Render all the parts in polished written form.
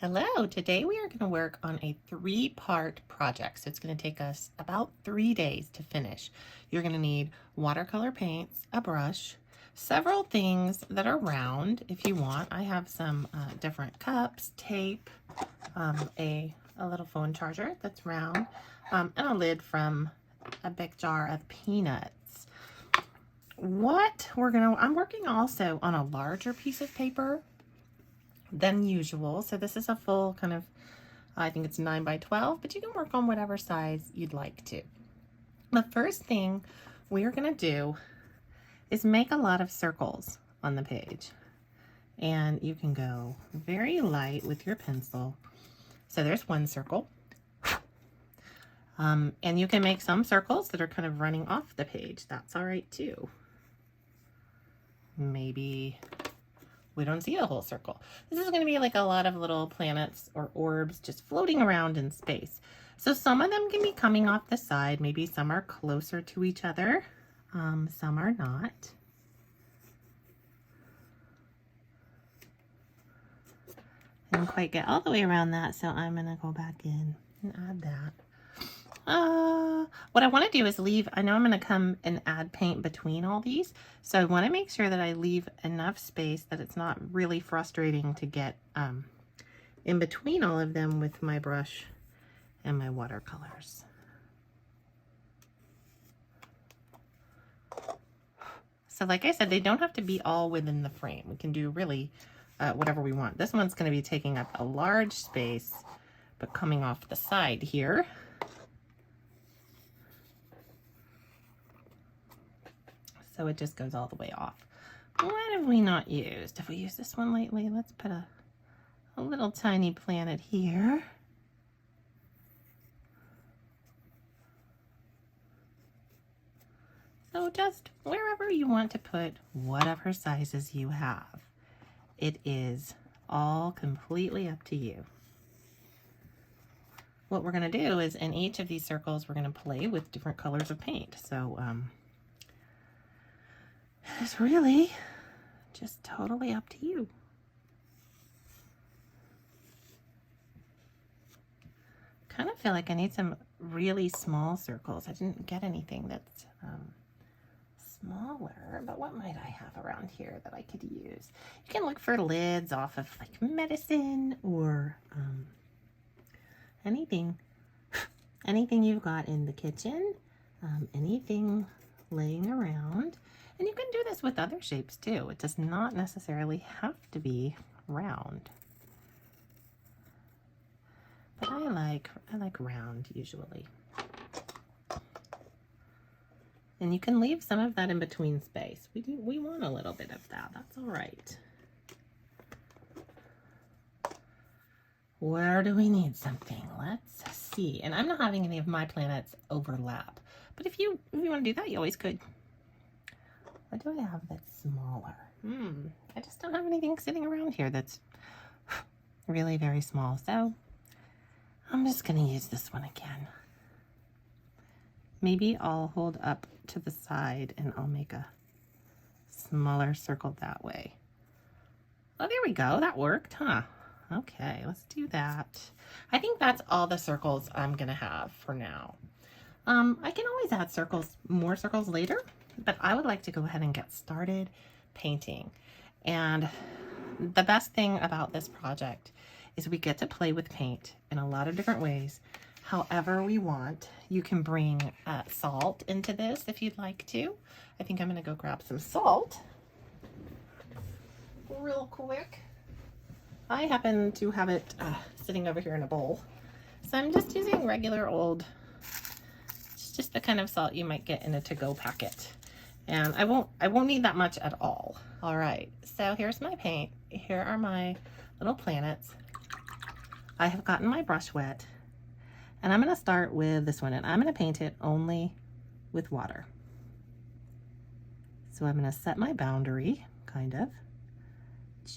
Hello, today we are going to work on a three-part project. So it's going to take us about 3 days to finish. You're going to need watercolor paints, a brush, several things that are round if you want. I have some different cups, tape, a little phone charger that's round, and a lid from a big jar of peanuts. I'm working also on a larger piece of paper than usual. So this is a full kind of, I think it's 9 by 12, but you can work on whatever size you'd like to. The first thing we're going to do is make a lot of circles on the page. And you can go very light with your pencil. So there's one circle. And you can make some circles that are kind of running off the page. That's all right too. Maybe we don't see a whole circle. This is going to be like a lot of little planets or orbs just floating around in space. So some of them can be coming off the side. Maybe some are closer to each other. Some are not. I didn't quite get all the way around that, so I'm going to go back in and add that. What I want to do is leave, I know I'm going to come and add paint between all these, so I want to make sure that I leave enough space that it's not really frustrating to get in between all of them with my brush and my watercolors. So like I said, they don't have to be all within the frame. We can do really whatever we want. This one's going to be taking up a large space, but coming off the side here. So it just goes all the way off. What have we not used? Have we used this one lately? Let's put a little tiny planet here. So just wherever you want to put whatever sizes you have. It is all completely up to you. What we're going to do is in each of these circles, we're going to play with different colors of paint. So it's really just totally up to you. Kind of feel like I need some really small circles. I didn't get anything that's smaller, but what might I have around here that I could use? You can look for lids off of like medicine or anything you've got in the kitchen, anything laying around. And you can do this with other shapes too. It does not necessarily have to be round. But I like round usually. And you can leave some of that in between space. We want a little bit of that. That's all right. Where do we need something? Let's see. And I'm not having any of my planets overlap. But if you want to do that, you always could. What do I have that's smaller? I just don't have anything sitting around here that's really very small. So I'm just going to use this one again. Maybe I'll hold up to the side and I'll make a smaller circle that way. Oh, there we go. That worked, huh? Okay, let's do that. I think that's all the circles I'm going to have for now. I can always add more circles later, but I would like to go ahead and get started painting. And the best thing about this project is we get to play with paint in a lot of different ways, however we want. You can bring salt into this if you'd like to. I think I'm going to go grab some salt real quick. I happen to have it sitting over here in a bowl. So I'm just using regular old, it's just the kind of salt you might get in a to-go packet. And I won't need that much at all. All right, so here's my paint. Here are my little planets. I have gotten my brush wet. And I'm going to start with this one, and I'm going to paint it only with water. So I'm going to set my boundary, kind of,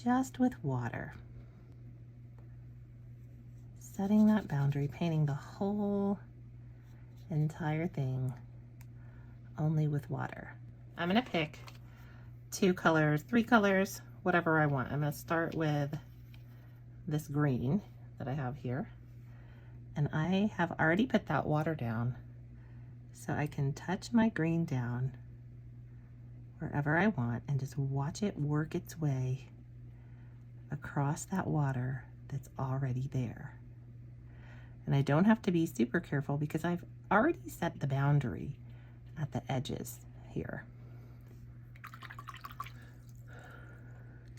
just with water. Setting that boundary, painting the whole entire thing only with water. I'm going to pick 2 colors, 3 colors, whatever I want. I'm going to start with this green that I have here, and I have already put that water down, so I can touch my green down wherever I want and just watch it work its way across that water that's already there. And I don't have to be super careful because I've already set the boundary at the edges here.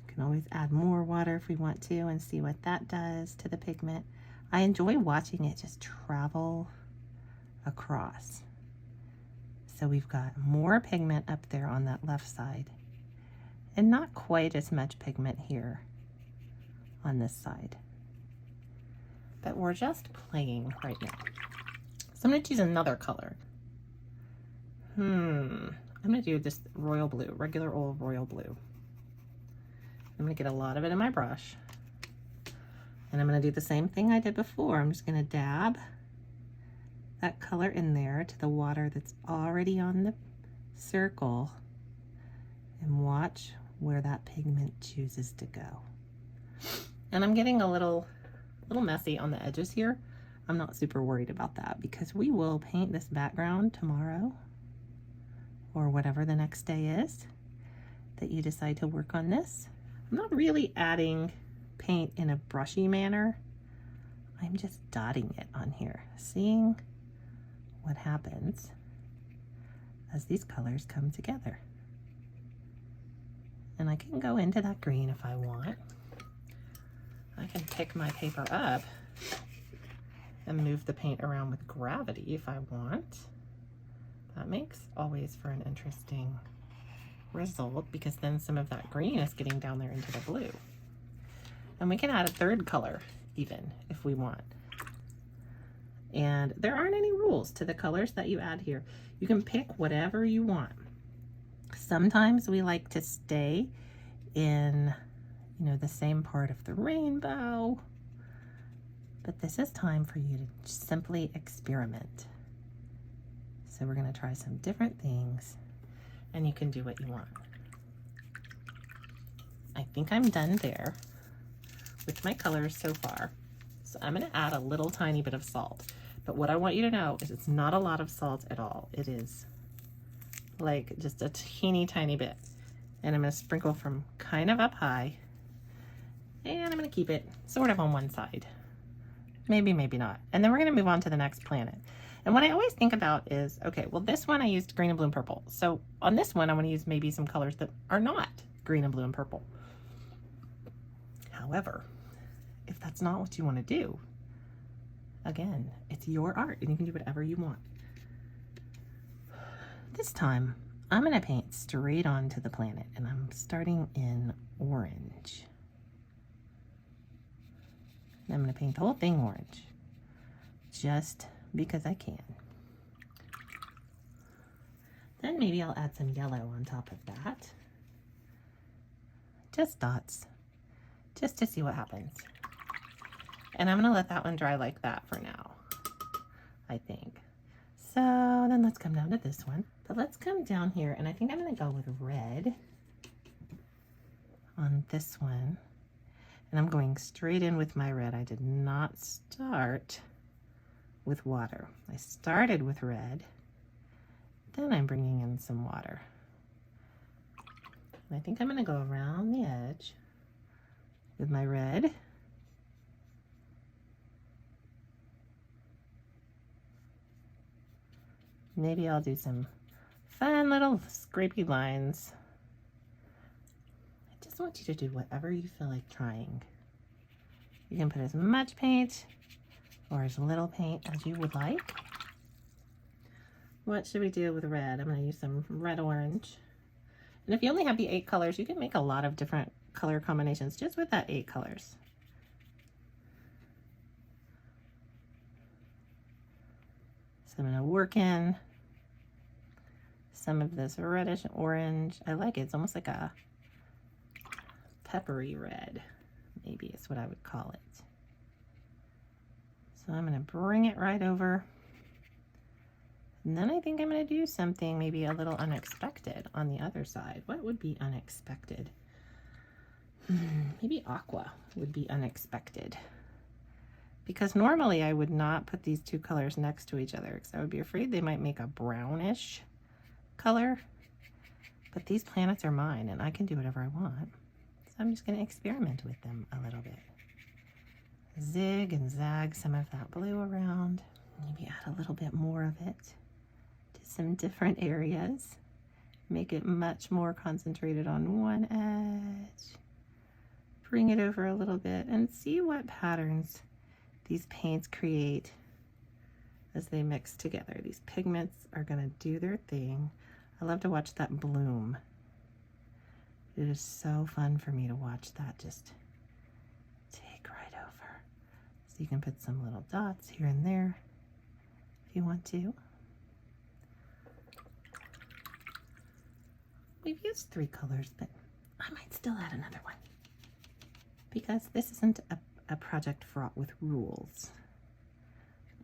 Can always add more water if we want to and see what that does to the pigment. I enjoy watching it just travel across. So we've got more pigment up there on that left side and not quite as much pigment here on this side. But we're just playing right now. So I'm going to choose another color. I'm going to do this royal blue, regular old royal blue. I'm going to get a lot of it in my brush. And I'm going to do the same thing I did before. I'm just going to dab that color in there to the water that's already on the circle and watch where that pigment chooses to go. And I'm getting a little messy on the edges here. I'm not super worried about that because we will paint this background tomorrow or whatever the next day is that you decide to work on this. I'm not really adding paint in a brushy manner. I'm just dotting it on here, seeing what happens as these colors come together. And I can go into that green if I want. I can pick my paper up and move the paint around with gravity if I want. That makes always for an interesting result because then some of that green is getting down there into the blue. And we can add a third color even if we want. And there aren't any rules to the colors that you add here. You can pick whatever you want. Sometimes we like to stay in, you know, the same part of the rainbow, but this is time for you to simply experiment. So we're going to try some different things and you can do what you want. I think I'm done there with my colors so far. So I'm going to add a little tiny bit of salt. But what I want you to know is it's not a lot of salt at all. It is like just a teeny tiny bit. And I'm going to sprinkle from kind of up high. And I'm going to keep it sort of on one side. Maybe, maybe not. And then we're going to move on to the next planet. And what I always think about is, okay, well this one I used green and blue and purple. So on this one I want to use maybe some colors that are not green and blue and purple. However, if that's not what you want to do, again, it's your art and you can do whatever you want. This time, I'm going to paint straight onto the planet and I'm starting in orange. And I'm going to paint the whole thing orange, just because I can. Then maybe I'll add some yellow on top of that. Just dots, just to see what happens. And I'm gonna let that one dry like that for now, I think. So then let's come down to this one. But let's come down here and I think I'm gonna go with red on this one. And I'm going straight in with my red. I did not start with water. I started with red, then I'm bringing in some water. And I think I'm gonna go around the edge with my red. Maybe I'll do some fun little scrapey lines. I just want you to do whatever you feel like trying. You can put as much paint or as little paint as you would like. What should we do with red? I'm going to use some red orange. And if you only have the 8 colors, you can make a lot of different color combinations just with that 8 colors. So I'm going to work in some of this reddish orange. I like it. It's almost like a peppery red, maybe is what I would call it. So I'm going to bring it right over. And then I think I'm going to do something maybe a little unexpected on the other side. What would be unexpected? Maybe aqua would be unexpected. Because normally I would not put these two colors next to each other because I would be afraid they might make a brownish color. But these planets are mine and I can do whatever I want. So I'm just going to experiment with them a little bit. Zig and zag some of that blue around. Maybe add a little bit more of it to some different areas. Make it much more concentrated on one edge. Bring it over a little bit and see what patterns these paints create as they mix together. These pigments are going to do their thing. I love to watch that bloom. It is so fun for me to watch that just take right over. So you can put some little dots here and there if you want to. We've used 3 colors, but I might still add another one because this isn't a project fraught with rules.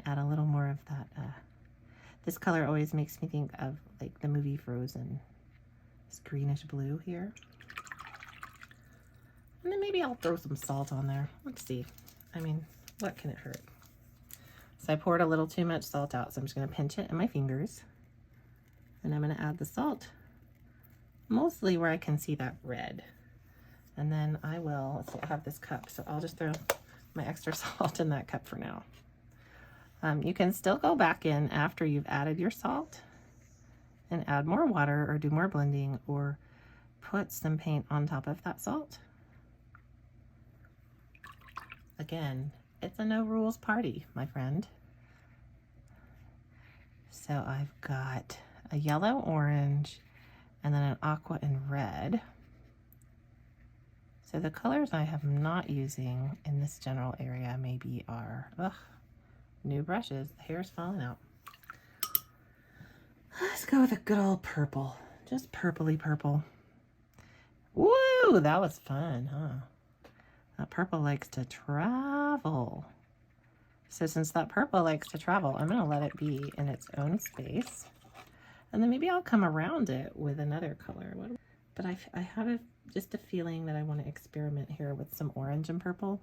Add a little more of that. This color always makes me think of like the movie Frozen. This greenish blue here. And then maybe I'll throw some salt on there. Let's see. I mean, what can it hurt? So I poured a little too much salt out, so I'm just going to pinch it in my fingers. And I'm going to add the salt mostly where I can see that red. And then I will, let's see, I have this cup, so I'll just throw my extra salt in that cup for now. You can still go back in after you've added your salt and add more water or do more blending or put some paint on top of that salt. Again, it's a no rules party, my friend. So I've got a yellow, orange, and then an aqua and red. So the colors I am not using in this general area maybe are, new brushes. The hair's falling out. Let's go with a good old purple. Just purpley purple. Woo, that was fun, huh? That purple likes to travel. So since that purple likes to travel, I'm going to let it be in its own space. And then maybe I'll come around it with another color. But I have just a feeling that I want to experiment here with some orange and purple,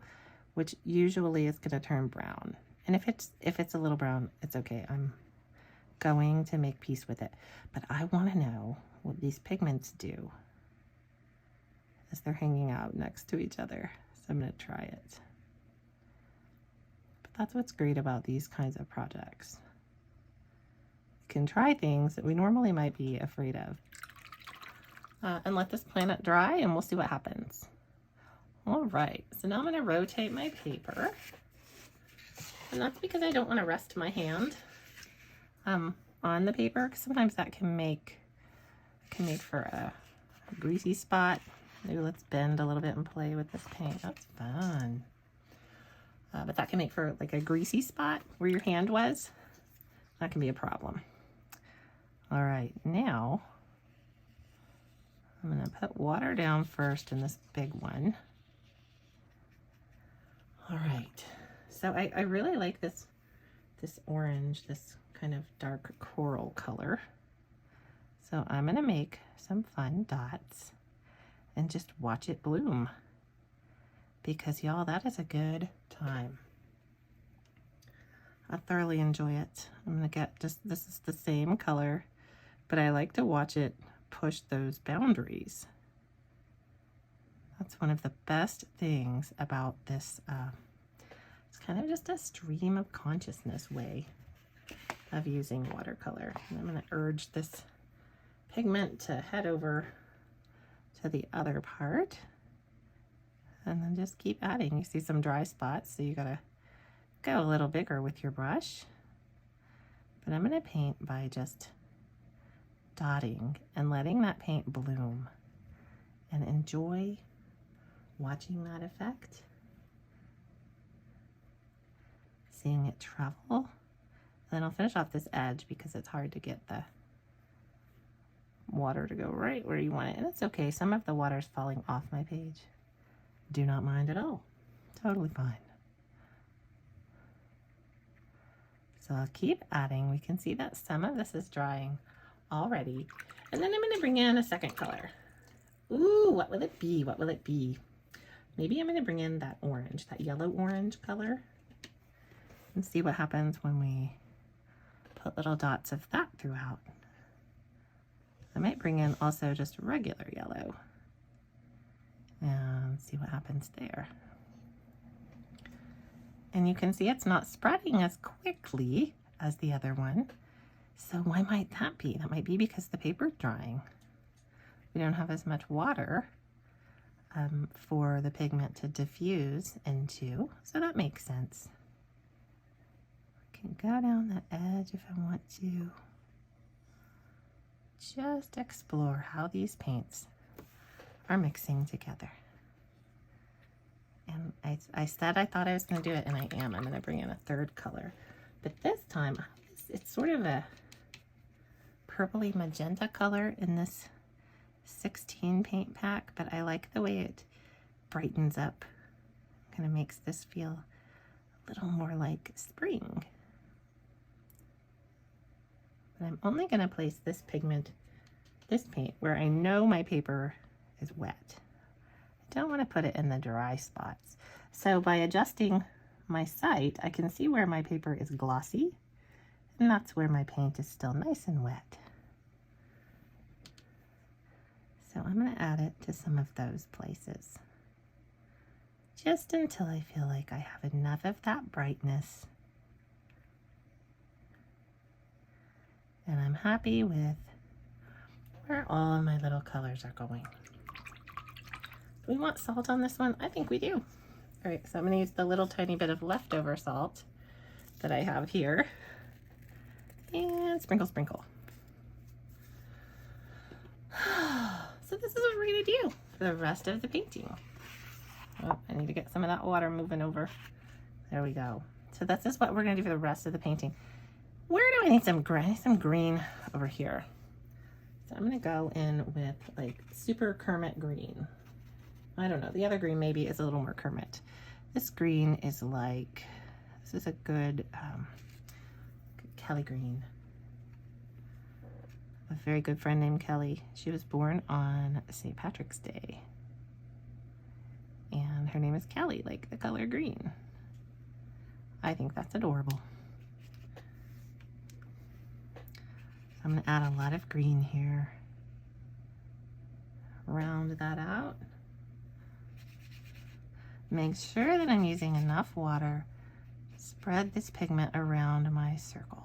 which usually is going to turn brown. And if it's a little brown, it's okay. I'm going to make peace with it. But I want to know what these pigments do as they're hanging out next to each other. So I'm going to try it. But that's what's great about these kinds of projects. You can try things that we normally might be afraid of. And let this planet dry and we'll see what happens. All right, so now I'm going to rotate my paper. And that's because I don't want to rest my hand on the paper, because sometimes that can make for a greasy spot. Maybe let's bend a little bit and play with this paint. That's fun. But that can make for like a greasy spot where your hand was. That can be a problem. All right, now I'm going to put water down first in this big one. All right. So I really like this orange, this kind of dark coral color. So I'm going to make some fun dots and just watch it bloom. Because y'all, that is a good time. I thoroughly enjoy it. I'm going to get this is the same color, but I like to watch it push those boundaries. That's one of the best things about this. It's kind of just a stream of consciousness way of using watercolor. And I'm going to urge this pigment to head over to the other part and then just keep adding. You see some dry spots, so you got to go a little bigger with your brush. But I'm going to paint by just dotting and letting that paint bloom and enjoy watching that effect. Seeing it travel. Then I'll finish off this edge because it's hard to get the water to go right where you want it. And it's okay. Some of the water's falling off my page. Do not mind at all. Totally fine. So I'll keep adding. We can see that some of this is drying already. And then I'm going to bring in a second color. Ooh, what will it be? What will it be? Maybe I'm going to bring in that orange, that yellow-orange color, and see what happens when we put little dots of that throughout. I might bring in also just regular yellow and see what happens there. And you can see it's not spreading as quickly as the other one. So why might that be? That might be because the paper's drying. We don't have as much water for the pigment to diffuse into, so that makes sense. I can go down the edge if I want to. Just explore how these paints are mixing together. And I said I thought I was going to do it, and I am. I'm going to bring in a third color. But this time, it's sort of a purpley magenta color in this 16 paint pack, but I like the way it brightens up. Kind of makes this feel a little more like spring. But I'm only going to place this pigment, this paint, where I know my paper is wet. I don't want to put it in the dry spots. So by adjusting my sight, I can see where my paper is glossy, and that's where my paint is still nice and wet. So I'm going to add it to some of those places, just until I feel like I have enough of that brightness. And I'm happy with where all of my little colors are going. Do we want salt on this one? I think we do. All right, so I'm going to use the little tiny bit of leftover salt that I have here. And sprinkle, sprinkle. So this is what we're going to do for the rest of the painting. Oh, I need to get some of that water moving over. There we go. So this is what we're going to do for the rest of the painting. Where do I need some green? I need some green over here. So I'm going to go in with like super Kermit green. I don't know. The other green maybe is a little more Kermit. This green is like, this is a good Kelly green. A very good friend named Kelly. She was born on St. Patrick's Day. And her name is Kelly, like the color green. I think that's adorable. I'm going to add a lot of green here. Round that out. Make sure that I'm using enough water. Spread this pigment around my circle.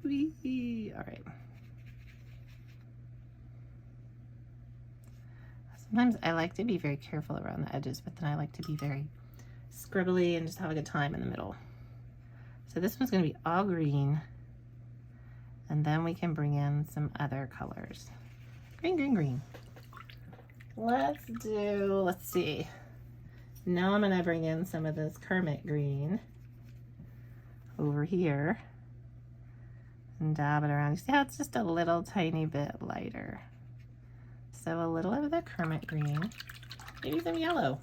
Whee! All right. Sometimes I like to be very careful around the edges, but then I like to be very scribbly and just have a good time in the middle. So this one's going to be all green, and then we can bring in some other colors. Green, green, green. Let's see. Now I'm going to bring in some of this Kermit green over here and dab it around. You see how it's just a little tiny bit lighter. So a little of the Kermit green, maybe some yellow.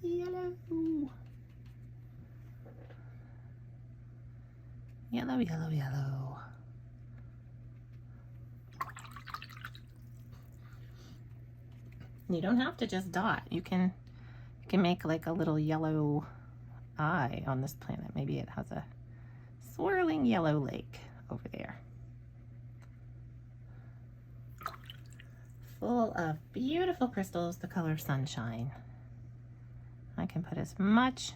Yellow. Yellow, yellow, yellow. You don't have to just dot. You can make like a little yellow eye on this planet. Maybe it has a swirling yellow lake over there. Full of beautiful crystals, the color sunshine. I can put as much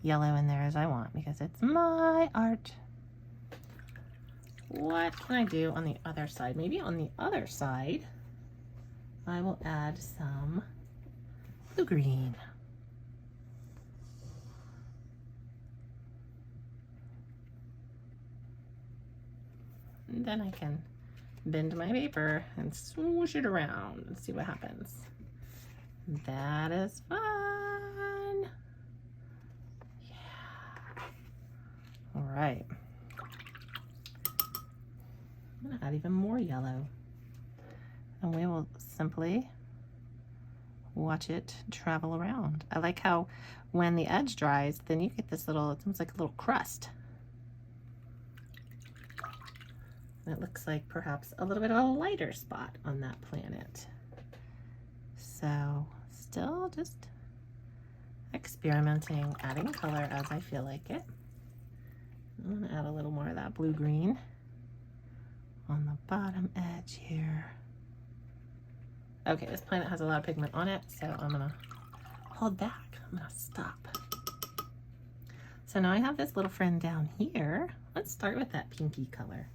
yellow in there as I want because it's my art. What can I do on the other side? Maybe on the other side, I will add some blue green. And then I can bend my paper and swoosh it around and see what happens. That is fun. Yeah. All right. I'm gonna add even more yellow. And we will simply watch it travel around. I like how when the edge dries, then you get this little, it's almost like a little crust. It looks like perhaps a little bit of a lighter spot on that planet. So still just experimenting, adding color as I feel like it. I'm gonna add a little more of that blue-green on the bottom edge here. Okay, this planet has a lot of pigment on it, so I'm gonna hold back. I'm gonna stop. So now I have this little friend down here. Let's start with that pinky color.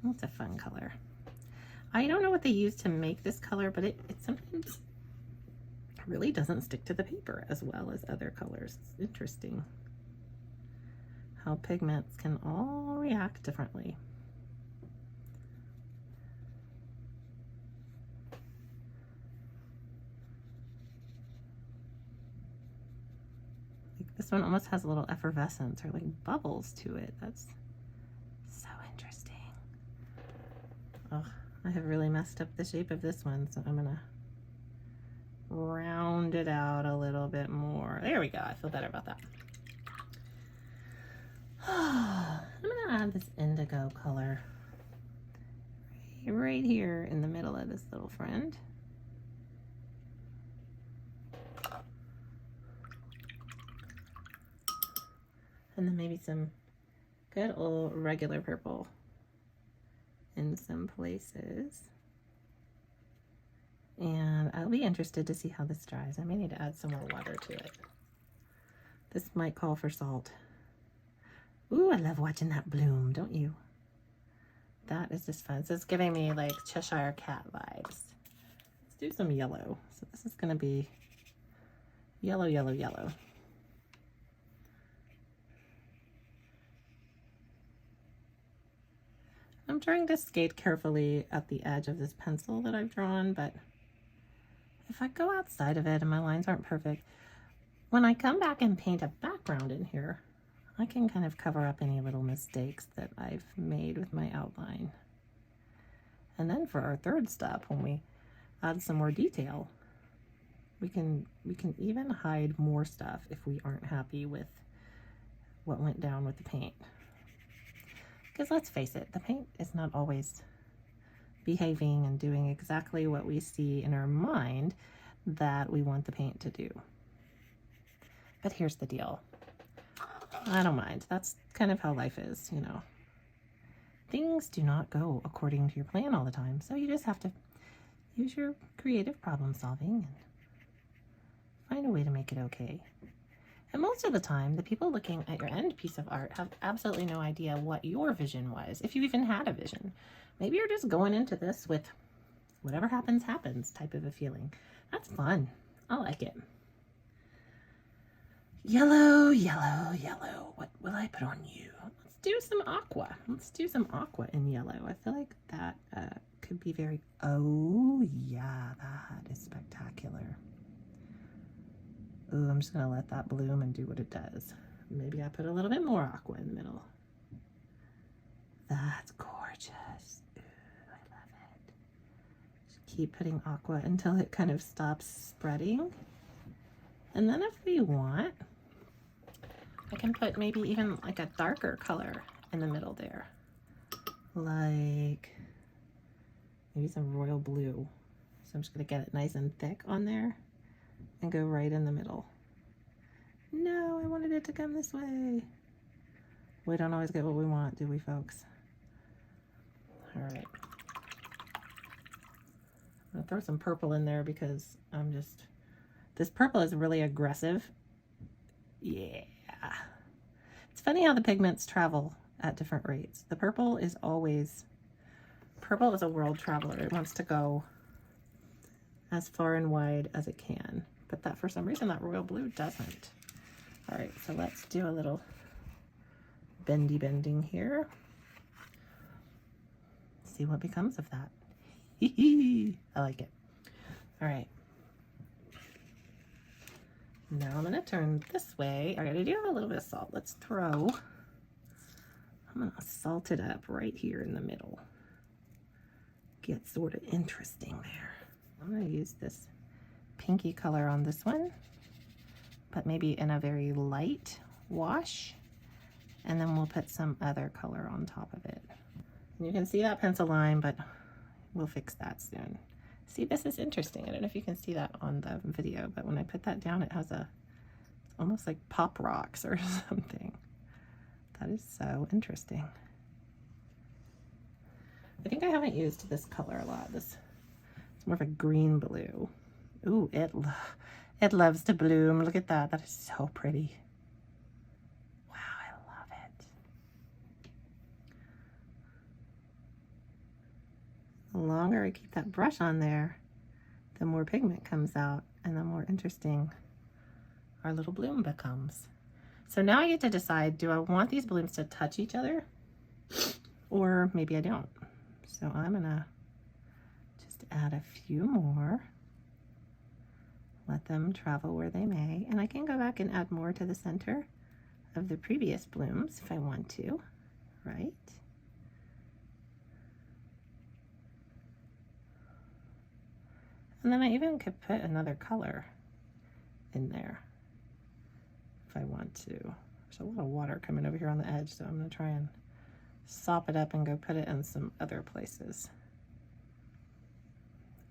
That's a fun color. I don't know what they use to make this color, but it sometimes really doesn't stick to the paper as well as other colors. It's interesting how pigments can all react differently. Like this one almost has a little effervescence or like bubbles to it. That's so interesting. Oh, I have really messed up the shape of this one, so I'm gonna round it out a little bit more. There we go. I feel better about that. I'm gonna add this indigo color right here in the middle of this little friend. And then maybe some good old regular purple in some places. And I'll be interested to see how this dries. I may need to add some more water to it. This might call for salt. Ooh, I love watching that bloom, don't you? That is just fun. So it's giving me like Cheshire Cat vibes. Let's do some yellow. So this is gonna be yellow, yellow, yellow. I'm trying to skate carefully at the edge of this pencil that I've drawn, but if I go outside of it and my lines aren't perfect, when I come back and paint a background in here, I can kind of cover up any little mistakes that I've made with my outline. And then for our third step, when we add some more detail, we can even hide more stuff if we aren't happy with what went down with the paint. Because let's face it, the paint is not always behaving and doing exactly what we see in our mind that we want the paint to do. But here's the deal. I don't mind. That's kind of how life is, you know. Things do not go according to your plan all the time, so you just have to use your creative problem solving and find a way to make it okay. And most of the time, the people looking at your end piece of art have absolutely no idea what your vision was, if you even had a vision. Maybe you're just going into this with whatever happens, happens type of a feeling. That's fun. I like it. Yellow, yellow, yellow. What will I put on you? Let's do some aqua. Let's do some aqua in yellow. I feel like that could be very, oh yeah, that is spectacular. Ooh, I'm just gonna let that bloom and do what it does. Maybe I put a little bit more aqua in the middle. That's gorgeous. Ooh, I love it. Just keep putting aqua until it kind of stops spreading. And then if we want, I can put maybe even like a darker color in the middle there. Like maybe some royal blue. So I'm just gonna get it nice and thick on there and go right in the middle. No, I wanted it to come this way. We don't always get what we want, do we, folks? All right. I'm gonna throw some purple in there because this purple is really aggressive. Yeah. It's funny how the pigments travel at different rates. The purple is a world traveler. It wants to go as far and wide as it can. But that, for some reason, that royal blue doesn't. All right, so let's do a little bending here. See what becomes of that. I like it. All right. Now I'm gonna turn this way. I gotta do a little bit of salt. I'm gonna salt it up right here in the middle. Get sort of interesting there. I'm gonna use this pinky color on this one, but maybe in a very light wash, and then we'll put some other color on top of it. And you can see that pencil line, but we'll fix that soon. See, this is interesting. I don't know if you can see that on the video, but when I put that down, it has it's almost like pop rocks or something. That is so interesting. I think I haven't used this color a lot. It's more of a green blue. Ooh, it loves to bloom. Look at that. That is so pretty. Wow, I love it. The longer I keep that brush on there, the more pigment comes out and the more interesting our little bloom becomes. So now I get to decide, do I want these blooms to touch each other? Or maybe I don't. So I'm gonna just add a few more. Let them travel where they may. And I can go back and add more to the center of the previous blooms if I want to, right? And then I even could put another color in there if I want to. There's a lot of water coming over here on the edge, so I'm gonna try and sop it up and go put it in some other places.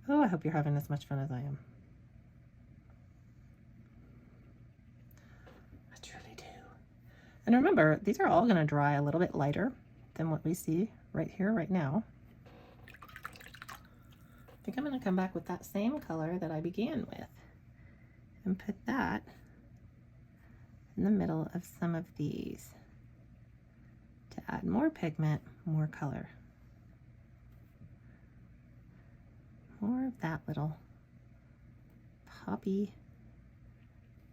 Oh, I hope you're having as much fun as I am. I truly do. And remember, these are all gonna dry a little bit lighter than what we see right here, right now. I think I'm gonna come back with that same color that I began with and put that in the middle of some of these to add more pigment, more color. More of that little poppy,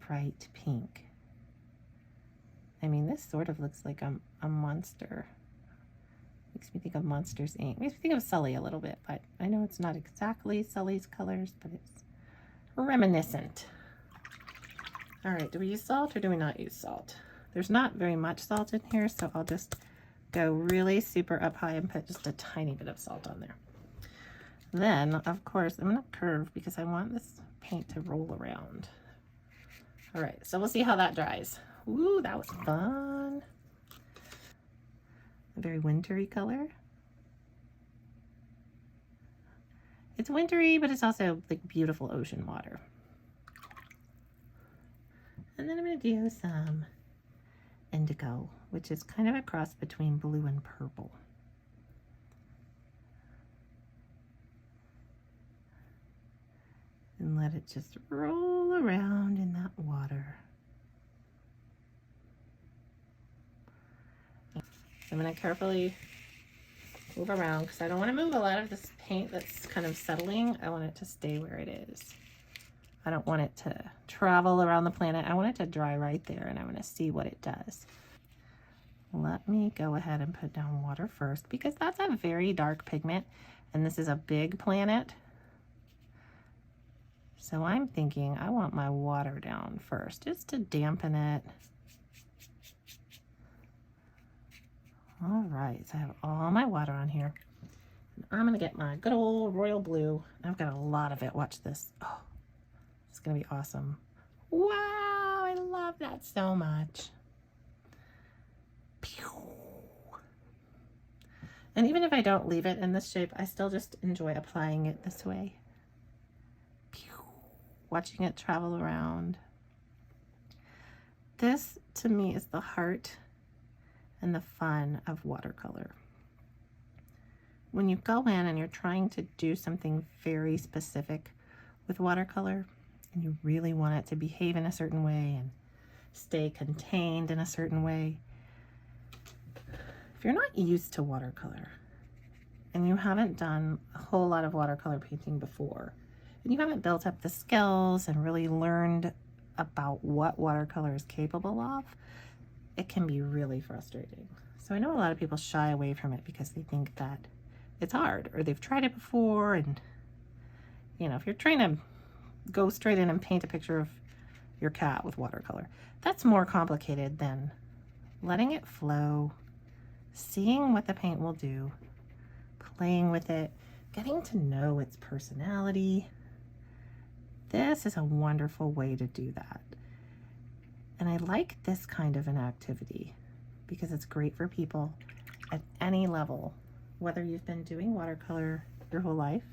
bright pink. I mean, this sort of looks like a monster. Makes me think of Monsters, Inc. Makes me think of Sully a little bit, but I know it's not exactly Sully's colors, but it's reminiscent. All right, do we use salt or do we not use salt? There's not very much salt in here, so I'll just go really super up high and put just a tiny bit of salt on there. Then, of course, I'm gonna curve because I want this paint to roll around. All right, so we'll see how that dries. Ooh, that was fun. A very wintry color. It's wintry, but it's also like beautiful ocean water. And then I'm gonna do some indigo, which is kind of a cross between blue and purple. And let it just roll around in that water. I'm going to carefully move around because I don't want to move a lot of this paint that's kind of settling. I want it to stay where it is. I don't want it to travel around the planet. I want it to dry right there, and I want to see what it does. Let me go ahead and put down water first because that's a very dark pigment, and this is a big planet. So I'm thinking I want my water down first just to dampen it. All right, so I have all my water on here. And I'm gonna get my good old royal blue. I've got a lot of it, watch this. Oh, it's gonna be awesome. Wow, I love that so much. Pew. And even if I don't leave it in this shape, I still just enjoy applying it this way. Pew. Watching it travel around. This, to me, is the heart and the fun of watercolor. When you go in and you're trying to do something very specific with watercolor and you really want it to behave in a certain way and stay contained in a certain way, if you're not used to watercolor and you haven't done a whole lot of watercolor painting before and you haven't built up the skills and really learned about what watercolor is capable of, it can be really frustrating. So I know a lot of people shy away from it because they think that it's hard or they've tried it before. And, you know, if you're trying to go straight in and paint a picture of your cat with watercolor, that's more complicated than letting it flow, seeing what the paint will do, playing with it, getting to know its personality. This is a wonderful way to do that. And I like this kind of an activity because it's great for people at any level whether you've been doing watercolor your whole life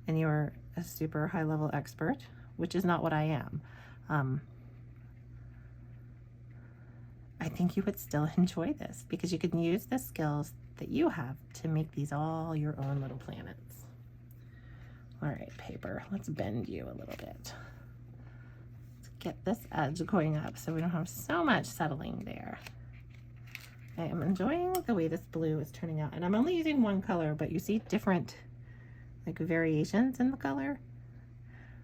and you're a super high level expert, which is not what I am, I think you would still enjoy this because you can use the skills that you have to make these all your own little planets. All right, paper, let's bend you a little bit. Let's get this edge going up so we don't have so much settling there. I am enjoying the way this blue is turning out, and I'm only using one color, but you see different like variations in the color.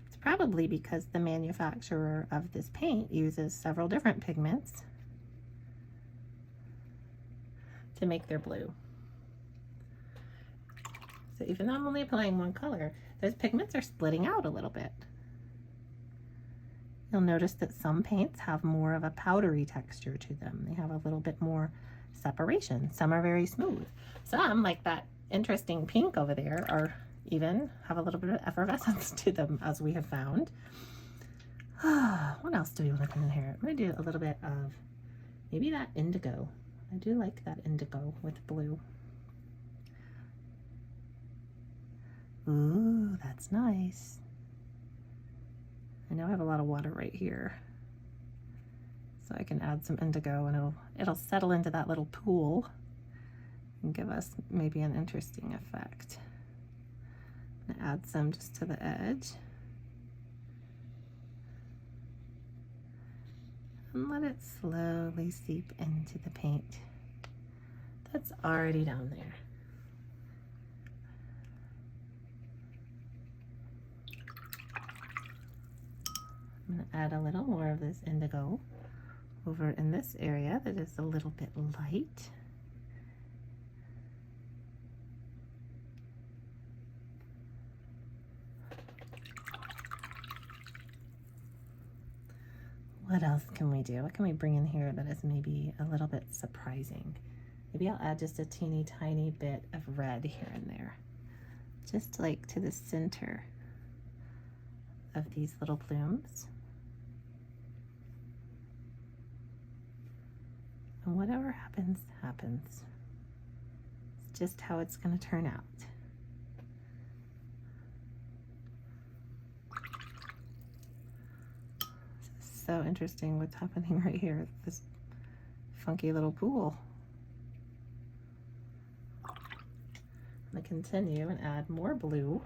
It's probably because the manufacturer of this paint uses several different pigments to make their blue. So even though I'm only applying one color, those pigments are splitting out a little bit. You'll notice that some paints have more of a powdery texture to them. They have a little bit more separation. Some are very smooth. Some, like that interesting pink over there, are even have a little bit of effervescence to them, as we have found. What else do we want to put in here? I'm going to do a little bit of maybe that indigo. I do like that indigo with blue. Ooh, that's nice. I know I have a lot of water right here, so I can add some indigo and it'll settle into that little pool and give us maybe an interesting effect. I'm gonna add some just to the edge and let it slowly seep into the paint that's already down there. I'm going to add a little more of this indigo over in this area that is a little bit light. What else can we do? What can we bring in here that is maybe a little bit surprising? Maybe I'll add just a teeny tiny bit of red here and there, just like to the center of these little plumes. And whatever happens, happens. It's just how it's going to turn out. This is so interesting what's happening right here, this funky little pool. I'm going to continue and add more blue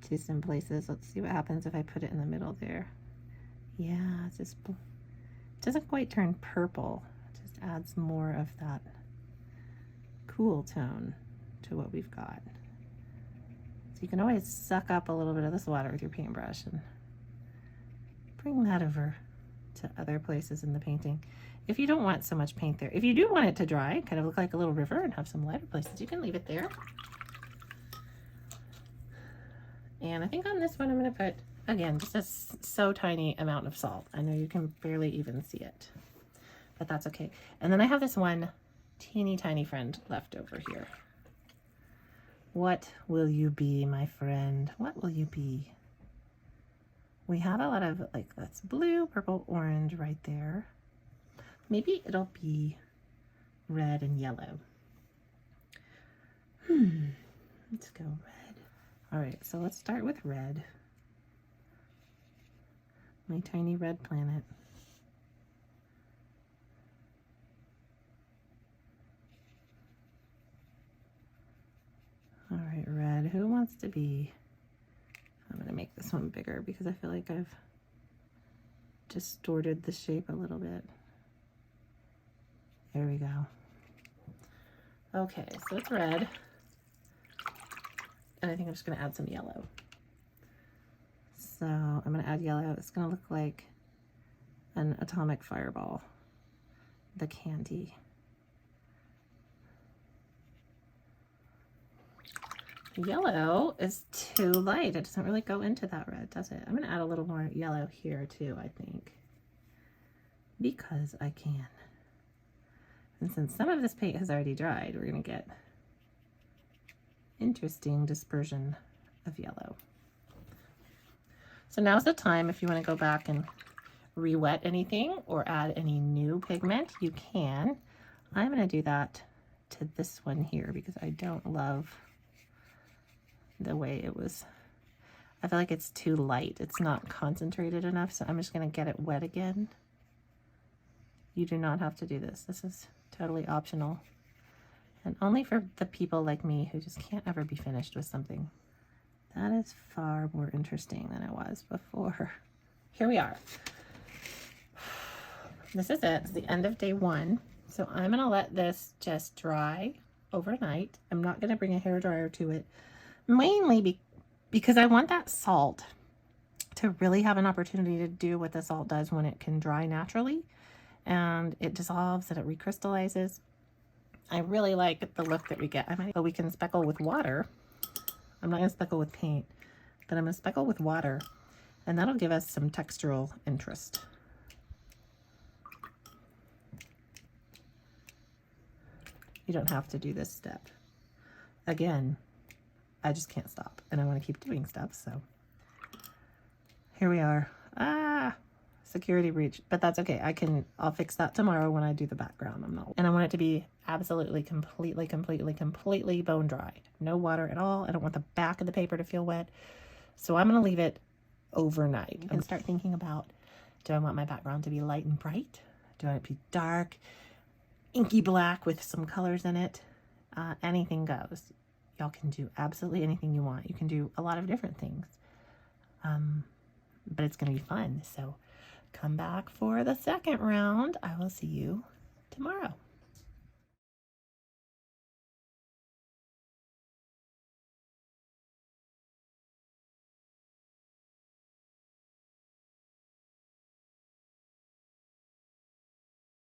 to some places. Let's see what happens if I put it in the middle there. Yeah, it's just, it doesn't quite turn purple. It just adds more of that cool tone to what we've got. So you can always suck up a little bit of this water with your paintbrush and bring that over to other places in the painting. If you don't want so much paint there, if you do want it to dry, kind of look like a little river and have some lighter places, you can leave it there. And I think on this one I'm going to put, again, just a so tiny amount of salt. I know you can barely even see it, but that's okay. And then I have this one teeny tiny friend left over here. What will you be, my friend? What will you be? We have a lot of, like, that's blue, purple, orange right there. Maybe it'll be red and yellow. Let's go red. All right, so let's start with red. My tiny red planet. All right, red, who wants to be? I'm gonna make this one bigger because I feel like I've distorted the shape a little bit. There we go. Okay, so it's red. And I think I'm just gonna add some yellow. So I'm gonna add yellow. It's gonna look like an atomic fireball, the candy. Yellow is too light. It doesn't really go into that red, does it? I'm gonna add a little more yellow here too, I think, because I can. And since some of this paint has already dried, we're gonna get interesting dispersion of yellow. So now's the time if you want to go back and re-wet anything or add any new pigment, you can. I'm going to do that to this one here because I don't love the way it was. I feel like it's too light. It's not concentrated enough, so I'm just going to get it wet again. You do not have to do this. This is totally optional. And only for the people like me who just can't ever be finished with something. That is far more interesting than it was before. Here we are. This is it. It's the end of day 1. So I'm going to let this just dry overnight. I'm not going to bring a hairdryer to it, mainly because I want that salt to really have an opportunity to do what the salt does when it can dry naturally. And it dissolves and it recrystallizes. I really like the look that we get. But we can speckle with water. I'm not going to speckle with paint, but I'm going to speckle with water. And that'll give us some textural interest. You don't have to do this step. Again, I just can't stop and I want to keep doing stuff. So here we are. Security breach, but that's okay. I'll fix that tomorrow when I do the background. And I want it to be absolutely, completely bone dry. No water at all. I don't want the back of the paper to feel wet. So I'm going to leave it overnight and start thinking about, do I want my background to be light and bright? Do I want it to be dark, inky black with some colors in it? Anything goes. Y'all can do absolutely anything you want. You can do a lot of different things. But it's going to be fun. So come back for the second round. I will see you tomorrow.